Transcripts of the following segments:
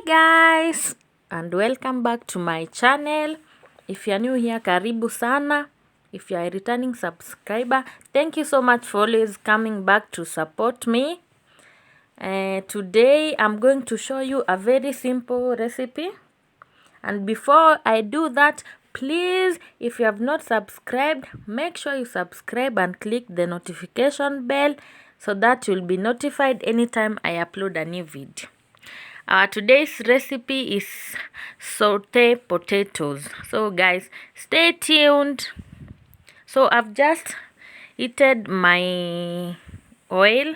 Guys, and welcome back to my channel. If you are new here, karibu sana. If you are a returning subscriber, thank you so much for always coming back to support me. Today I'm going to show you a very simple recipe, and before I do that, please, if you have not subscribed, make sure you subscribe and click the notification bell so that you'll be notified anytime I upload a new video. Today's recipe is sauteed potatoes. So guys, stay tuned. So I've just heated my oil.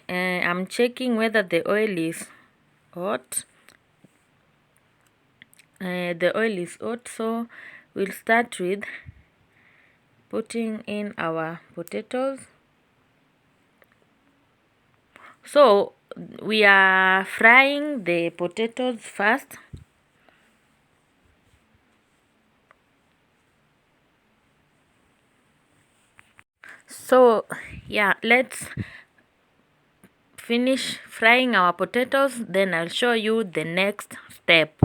I'm checking whether the oil is hot. The oil is hot, so we'll start with putting in our potatoes. So we are frying the potatoes first. So yeah, let's finish frying our potatoes, then I'll show you the next step.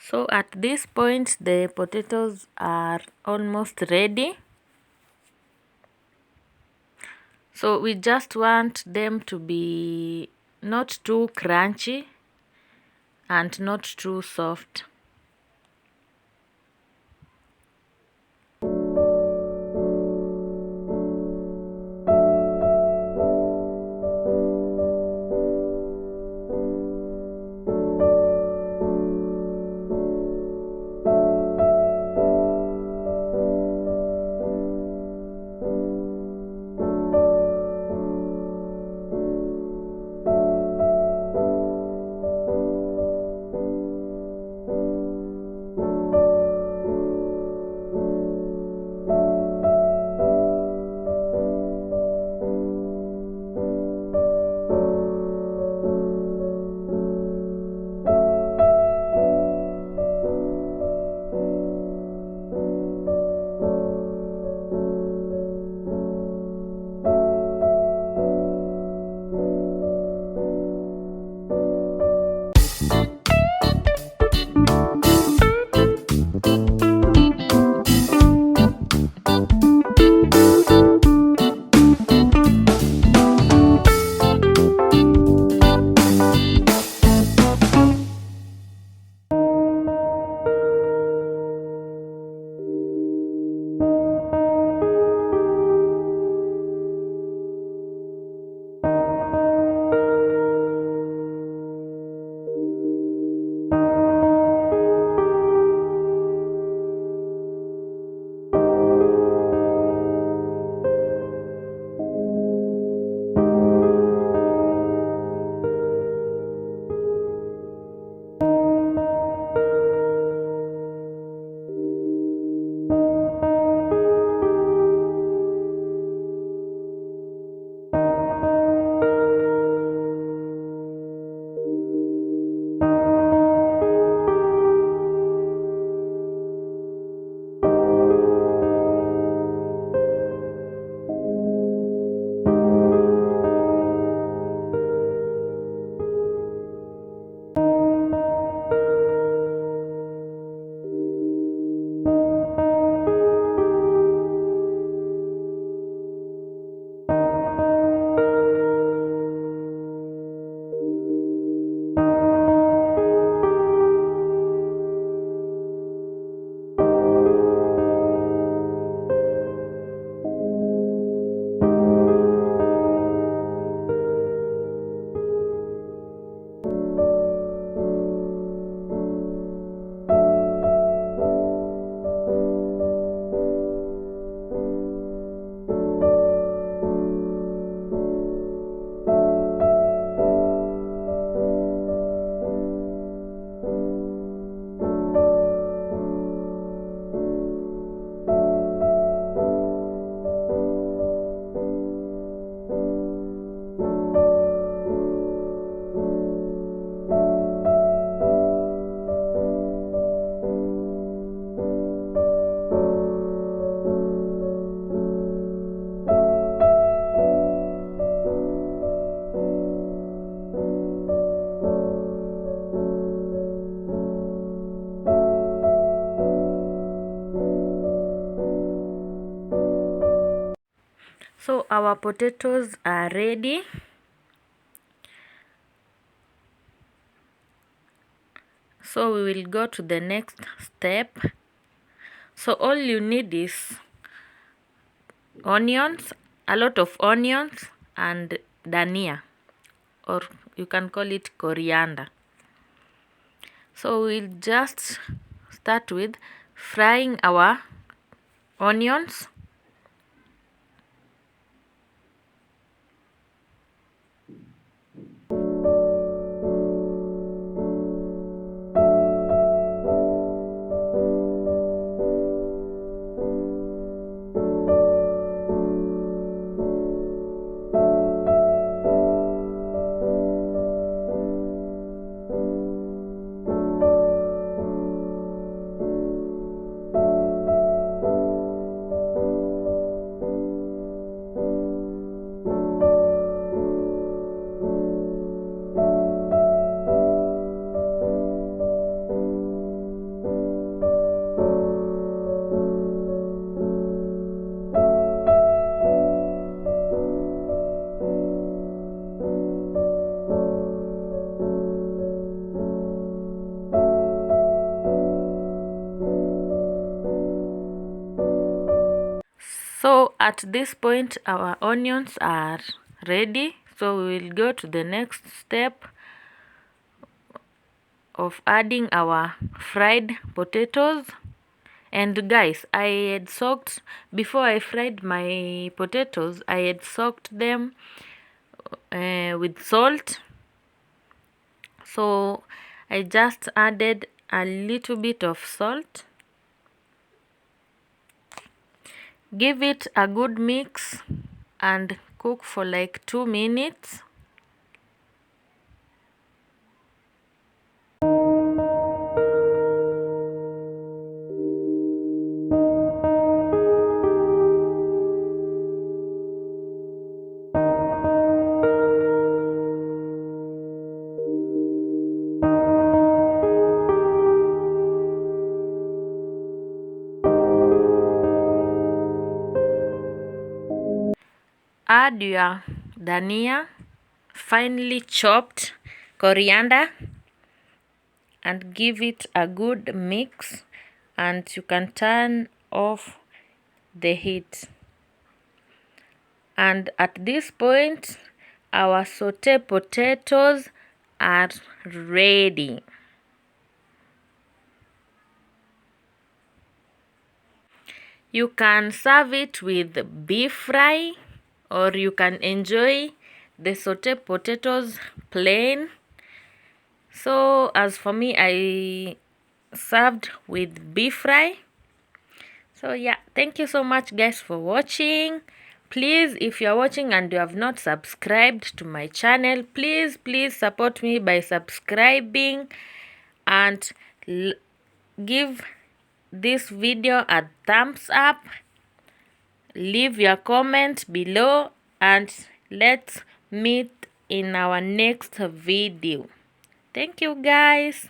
So at this point, the potatoes are almost ready. So we just want them to be not too crunchy and not too soft. our potatoes are ready. So we will go to the next step. So all you need is onions, a lot of onions, and dania, or you can call it coriander. So we'll just start with frying our onions. So at this point our onions are ready. So we will go to the next step of adding our fried potatoes. And guys, I had soaked, before I fried my potatoes, I had soaked them with salt. So I just added a little bit of salt. Give it a good mix and cook for like 2 minutes. Add your dania, finely chopped coriander, and give it a good mix, and you can turn off the heat. And at this point our sauteed potatoes are ready. You can serve it with beef fry, or you can enjoy the sauteed potatoes plain. So as for me, I served with beef fry. So yeah, thank you so much guys for watching. Please, if you are watching and you have not subscribed to my channel, please support me by subscribing and give this video a thumbs up. Leave your comment below and let's meet in our next video. Thank you guys.